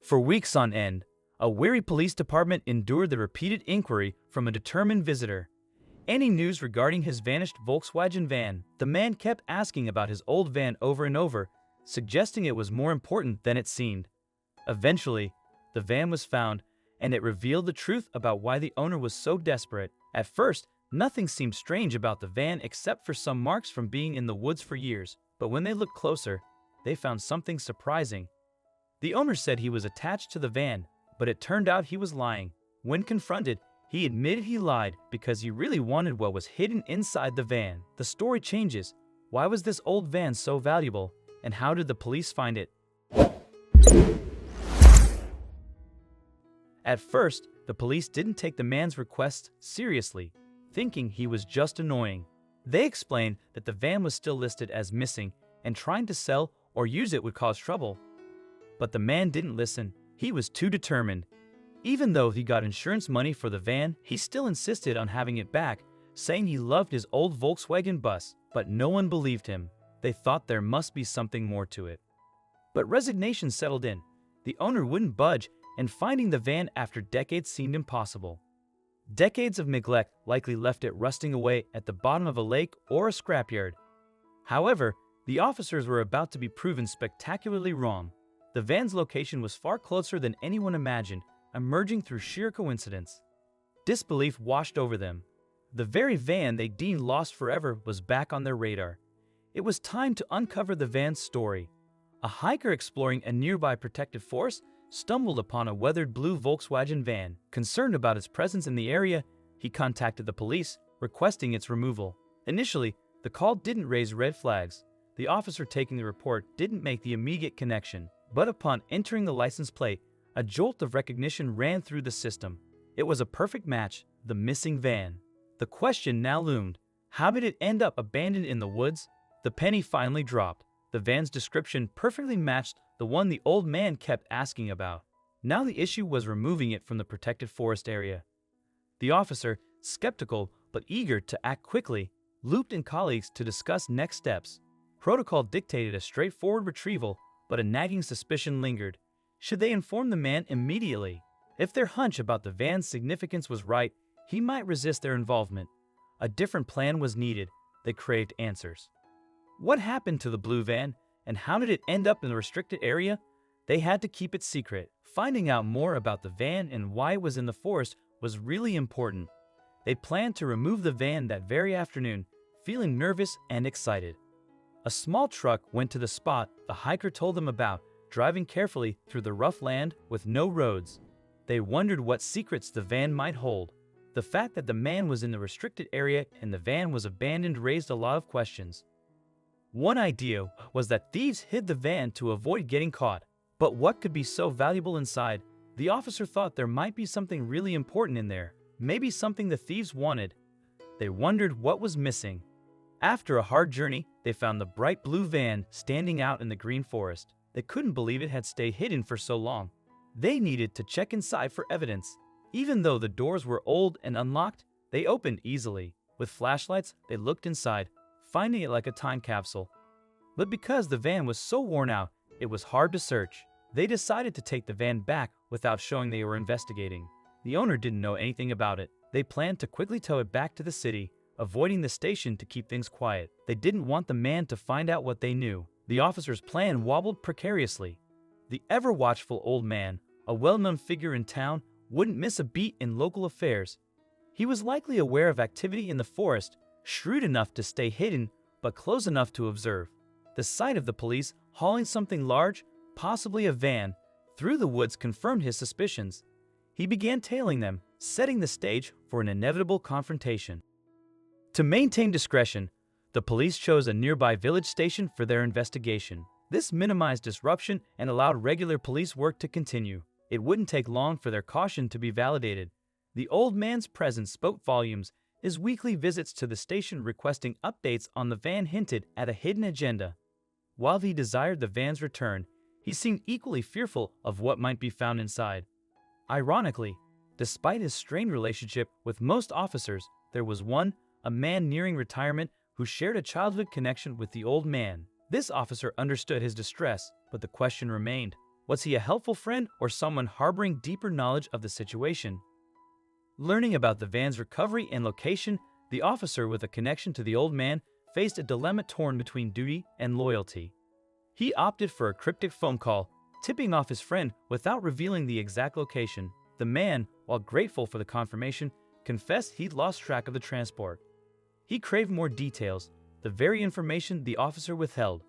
For weeks on end, a weary police department endured the repeated inquiry from a determined visitor. Any news regarding his vanished Volkswagen van? The man kept asking about his old van over and over, suggesting it was more important than it seemed. Eventually, the van was found, and it revealed the truth about why the owner was so desperate. At first, nothing seemed strange about the van except for some marks from being in the woods for years. But when they looked closer, they found something surprising. The owner said he was attached to the van, but it turned out he was lying. When confronted, he admitted he lied because he really wanted what was hidden inside the van. The story changes. Why was this old van so valuable, and how did the police find it? At first, the police didn't take the man's request seriously, thinking he was just annoying. They explained that the van was still listed as missing, and trying to sell or use it would cause trouble. But the man didn't listen. He was too determined. Even though he got insurance money for the van, he still insisted on having it back, saying he loved his old Volkswagen bus. But no one believed him. They thought there must be something more to it. But resignation settled in. The owner wouldn't budge, and finding the van after decades seemed impossible. Decades of neglect likely left it rusting away at the bottom of a lake or a scrapyard. However, the officers were about to be proven spectacularly wrong. The van's location was far closer than anyone imagined, emerging through sheer coincidence. Disbelief washed over them. The very van they deemed lost forever was back on their radar. It was time to uncover the van's story. A hiker exploring a nearby protected forest stumbled upon a weathered blue Volkswagen van. Concerned about its presence in the area, he contacted the police, requesting its removal. Initially, the call didn't raise red flags. The officer taking the report didn't make the immediate connection. But upon entering the license plate, a jolt of recognition ran through the system. It was a perfect match, the missing van. The question now loomed: how did it end up abandoned in the woods? The penny finally dropped. The van's description perfectly matched the one the old man kept asking about. Now the issue was removing it from the protected forest area. The officer, skeptical but eager to act quickly, looped in colleagues to discuss next steps. Protocol dictated a straightforward retrieval, but a nagging suspicion lingered. Should they inform the man immediately? If their hunch about the van's significance was right, he might resist their involvement. A different plan was needed. They craved answers. What happened to the blue van, and how did it end up in the restricted area? They had to keep it secret. Finding out more about the van and why it was in the forest was really important. They planned to remove the van that very afternoon, feeling nervous and excited. A small truck went to the spot the hiker told them about, driving carefully through the rough land with no roads. They wondered what secrets the van might hold. The fact that the man was in the restricted area and the van was abandoned raised a lot of questions. One idea was that thieves hid the van to avoid getting caught. But what could be so valuable inside? The officer thought there might be something really important in there, maybe something the thieves wanted. They wondered what was missing. After a hard journey, they found the bright blue van standing out in the green forest. They couldn't believe it had stayed hidden for so long. They needed to check inside for evidence. Even though the doors were old and unlocked, they opened easily. With flashlights, they looked inside, finding it like a time capsule. But because the van was so worn out, it was hard to search. They decided to take the van back without showing they were investigating. The owner didn't know anything about it. They planned to quickly tow it back to the city, avoiding the station to keep things quiet. They didn't want the man to find out what they knew. The officer's plan wobbled precariously. The ever-watchful old man, a well-known figure in town, wouldn't miss a beat in local affairs. He was likely aware of activity in the forest, shrewd enough to stay hidden, but close enough to observe. The sight of the police hauling something large, possibly a van, through the woods confirmed his suspicions. He began tailing them, setting the stage for an inevitable confrontation. To maintain discretion, the police chose a nearby village station for their investigation. This minimized disruption and allowed regular police work to continue. It wouldn't take long for their caution to be validated. The old man's presence spoke volumes. His weekly visits to the station requesting updates on the van hinted at a hidden agenda. While he desired the van's return, he seemed equally fearful of what might be found inside. Ironically, despite his strained relationship with most officers, there was one, a man nearing retirement, who shared a childhood connection with the old man. This officer understood his distress, but the question remained: Was he a helpful friend or someone harboring deeper knowledge of the situation? Learning about the van's recovery and location, the officer with a connection to the old man faced a dilemma torn between duty and loyalty. He opted for a cryptic phone call, tipping off his friend without revealing the exact location. The man, while grateful for the confirmation, confessed he'd lost track of the transport. He craved more details, the very information the officer withheld.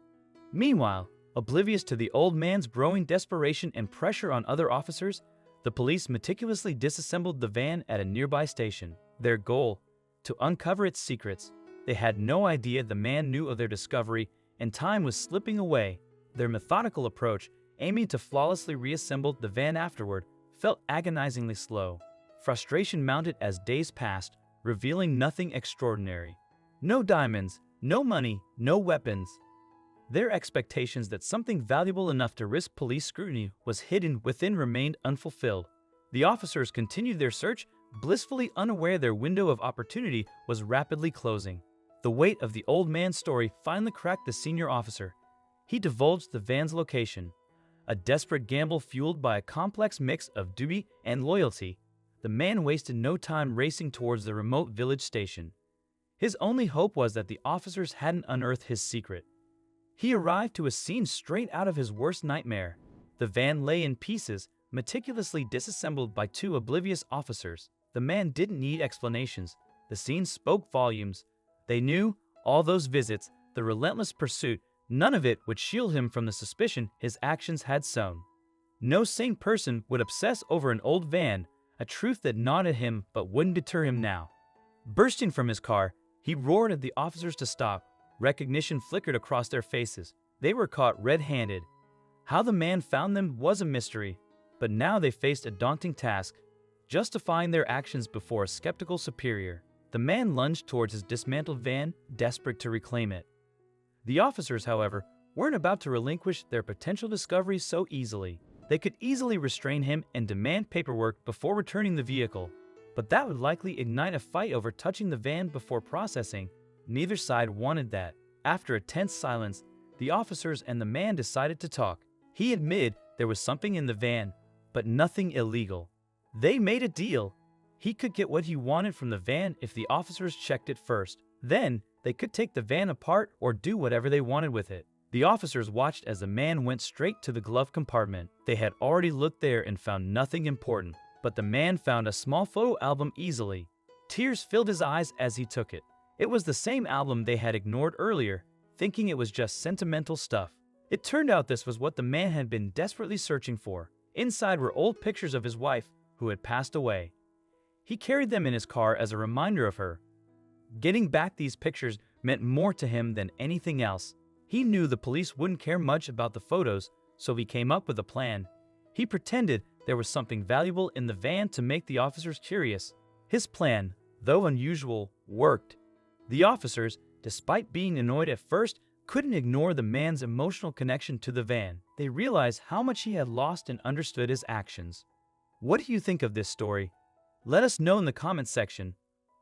Meanwhile, oblivious to the old man's growing desperation and pressure on other officers, the police meticulously disassembled the van at a nearby station. Their goal: to uncover its secrets. They had no idea the man knew of their discovery, and time was slipping away. Their methodical approach, aiming to flawlessly reassemble the van afterward, felt agonizingly slow. Frustration mounted as days passed, revealing nothing extraordinary. No diamonds, no money, no weapons. Their expectations that something valuable enough to risk police scrutiny was hidden within remained unfulfilled. The officers continued their search, blissfully unaware their window of opportunity was rapidly closing. The weight of the old man's story finally cracked the senior officer. He divulged the van's location. A desperate gamble fueled by a complex mix of duty and loyalty, the man wasted no time racing towards the remote village station. His only hope was that the officers hadn't unearthed his secret. He arrived to a scene straight out of his worst nightmare. The van lay in pieces, meticulously disassembled by two oblivious officers. The man didn't need explanations. The scene spoke volumes. They knew, all those visits, the relentless pursuit, none of it would shield him from the suspicion his actions had sown. No sane person would obsess over an old van, a truth that gnawed at him but wouldn't deter him now. Bursting from his car, he roared at the officers to stop. Recognition flickered across their faces. They were caught red-handed. How the man found them was a mystery, but now they faced a daunting task: justifying their actions before a skeptical superior. The man lunged towards his dismantled van, desperate to reclaim it. The officers, however, weren't about to relinquish their potential discovery so easily. They could easily restrain him and demand paperwork before returning the vehicle, but that would likely ignite a fight over touching the van before processing. Neither side wanted that. After a tense silence, the officers and the man decided to talk. He admitted there was something in the van, but nothing illegal. They made a deal. He could get what he wanted from the van if the officers checked it first. Then, they could take the van apart or do whatever they wanted with it. The officers watched as the man went straight to the glove compartment. They had already looked there and found nothing important, but the man found a small photo album easily. Tears filled his eyes as he took it. It was the same album they had ignored earlier, thinking it was just sentimental stuff. It turned out this was what the man had been desperately searching for. Inside were old pictures of his wife, who had passed away. He carried them in his car as a reminder of her. Getting back these pictures meant more to him than anything else. He knew the police wouldn't care much about the photos, so he came up with a plan. He pretended there was something valuable in the van to make the officers curious. His plan, though unusual, worked. The officers, despite being annoyed at first, couldn't ignore the man's emotional connection to the van. They realized how much he had lost and understood his actions. What do you think of this story? Let us know in the comments section.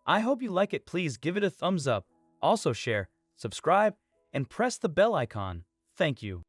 I hope you like it. Please give it a thumbs up. Also share, subscribe, and press the bell icon. Thank you.